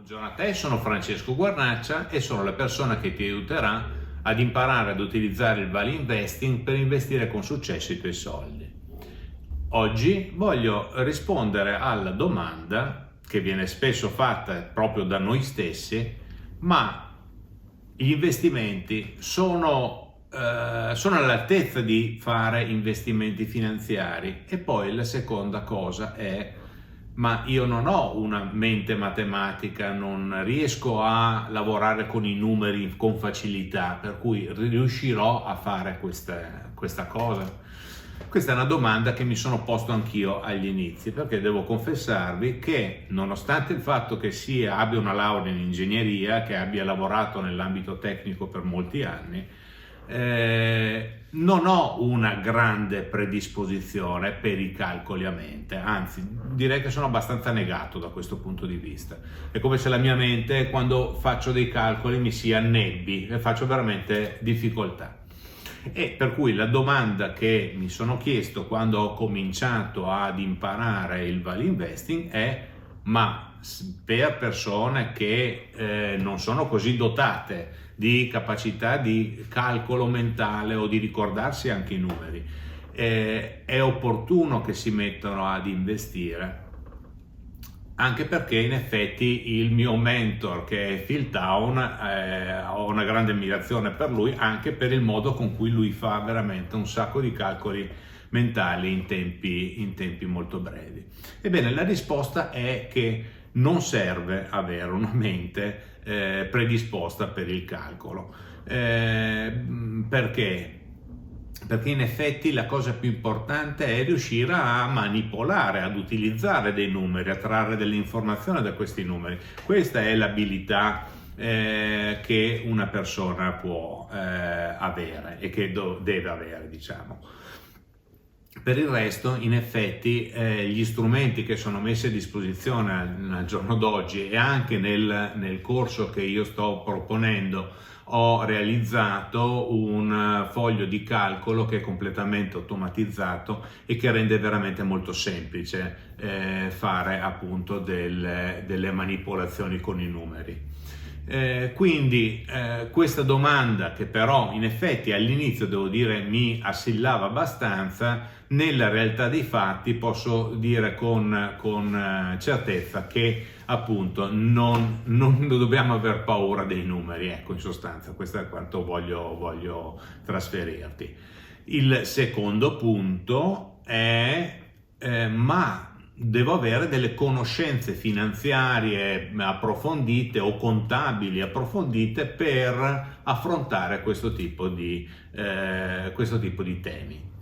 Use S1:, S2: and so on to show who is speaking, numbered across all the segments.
S1: Buongiorno a te, sono Francesco Guarnaccia e sono la persona che ti aiuterà ad imparare ad utilizzare il value investing per investire con successo i tuoi soldi. Oggi voglio rispondere alla domanda che viene spesso fatta proprio da noi stessi: ma gli investimenti sono all'altezza di fare investimenti finanziari? E poi la seconda cosa è: ma io non ho una mente matematica, non riesco a lavorare con i numeri con facilità, per cui riuscirò a fare questa cosa? Questa è una domanda che mi sono posto anch'io agli inizi, perché devo confessarvi che, nonostante il fatto che abbia una laurea in ingegneria, che abbia lavorato nell'ambito tecnico per molti anni, non ho una grande predisposizione per i calcoli a mente, anzi direi che sono abbastanza negato da questo punto di vista. È come se la mia mente, quando faccio dei calcoli, mi si annebbi e faccio veramente difficoltà. E per cui la domanda che mi sono chiesto quando ho cominciato ad imparare il value investing è: ma per persone che non sono così dotate di capacità di calcolo mentale o di ricordarsi anche i numeri, è opportuno che si mettano ad investire? Anche perché in effetti il mio mentor, che è Phil Town, ho una grande ammirazione per lui, anche per il modo con cui lui fa veramente un sacco di calcoli mentali in tempi molto brevi. Ebbene, la risposta è che non serve avere una mente predisposta per il calcolo. Perché? Perché in effetti la cosa più importante è riuscire a manipolare, ad utilizzare dei numeri, a trarre delle informazioni da questi numeri. Questa è l'abilità che una persona può avere e che deve avere, diciamo. Per il resto, in effetti, gli strumenti che sono messi a disposizione al giorno d'oggi, e anche nel corso che io sto proponendo, ho realizzato un foglio di calcolo che è completamente automatizzato e che rende veramente molto semplice fare appunto delle manipolazioni con i numeri. Quindi questa domanda, che però in effetti all'inizio devo dire mi assillava abbastanza, nella realtà dei fatti posso dire con certezza che appunto non dobbiamo aver paura dei numeri. Ecco, in sostanza questo è quanto voglio trasferirti. Il secondo punto è ma devo avere delle conoscenze finanziarie approfondite o contabili approfondite per affrontare questo tipo di temi.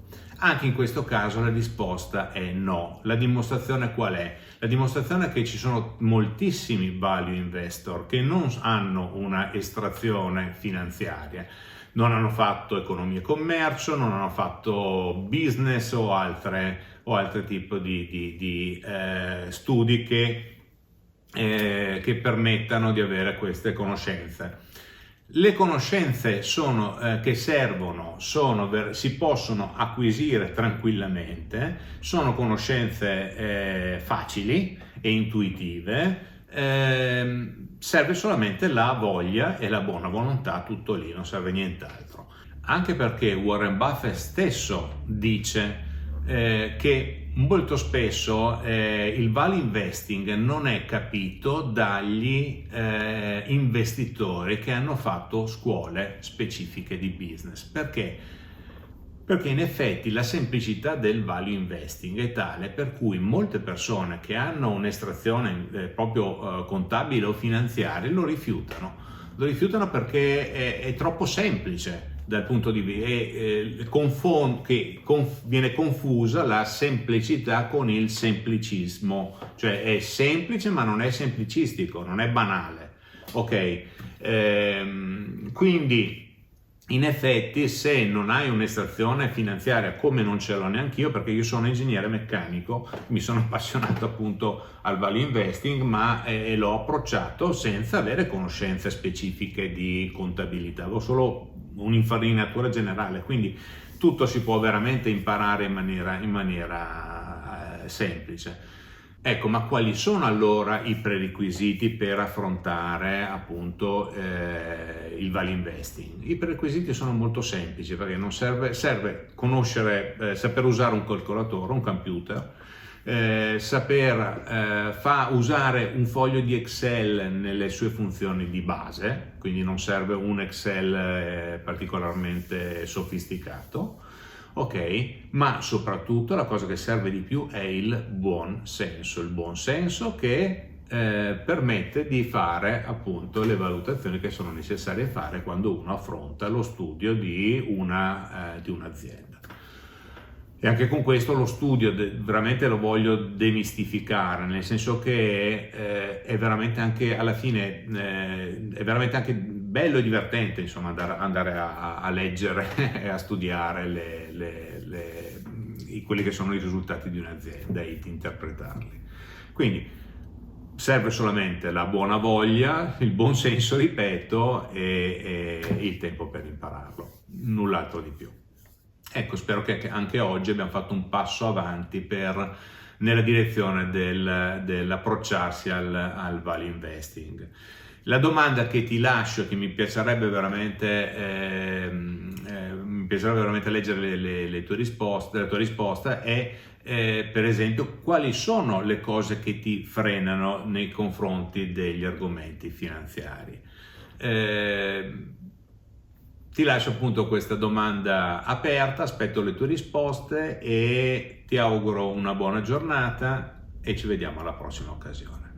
S1: Anche in questo caso la risposta è no. La dimostrazione qual è? La dimostrazione è che ci sono moltissimi value investor che non hanno una estrazione finanziaria, non hanno fatto economia e commercio, non hanno fatto business o altri tipi di studi che permettano di avere queste conoscenze. Le conoscenze che servono si possono acquisire tranquillamente, sono conoscenze facili e intuitive. Serve solamente la voglia e la buona volontà, tutto lì, non serve nient'altro. Anche perché Warren Buffett stesso dice che molto spesso il value investing non è capito dagli investitori che hanno fatto scuole specifiche di business. Perché? Perché in effetti la semplicità del value investing è tale per cui molte persone che hanno un'estrazione proprio contabile o finanziaria lo rifiutano perché è troppo semplice dal punto di vista, viene confusa la semplicità con il semplicismo, cioè è semplice ma non è semplicistico, non è banale, ok? Quindi in effetti, se non hai un'estrazione finanziaria, come non ce l'ho neanch'io, perché io sono ingegnere meccanico, mi sono appassionato appunto al value investing, ma l'ho approcciato senza avere conoscenze specifiche di contabilità, avevo solo un'infarinatura generale, quindi tutto si può veramente imparare in maniera semplice. Ecco, ma quali sono allora i prerequisiti per affrontare appunto il value investing? I prerequisiti sono molto semplici, perché non serve conoscere, saper usare un calcolatore, un computer, saper usare un foglio di Excel nelle sue funzioni di base, quindi non serve un Excel particolarmente sofisticato. Ok, ma soprattutto la cosa che serve di più è il buon senso che permette di fare appunto le valutazioni che sono necessarie fare quando uno affronta lo studio di un'azienda. E anche con questo lo studio veramente lo voglio demistificare, nel senso che è veramente anche alla fine è veramente anche bello e divertente, insomma, andare a leggere e a studiare quelli che sono i risultati di un'azienda e interpretarli. Quindi serve solamente la buona voglia, il buon senso, ripeto, e il tempo per impararlo, null'altro di più. Ecco, spero che anche oggi abbiamo fatto un passo avanti nella direzione dell'approcciarsi al value investing. La domanda che ti lascio, che mi piacerebbe veramente leggere la tua risposta è per esempio, quali sono le cose che ti frenano nei confronti degli argomenti finanziari? Ti lascio appunto questa domanda aperta, aspetto le tue risposte e ti auguro una buona giornata e ci vediamo alla prossima occasione.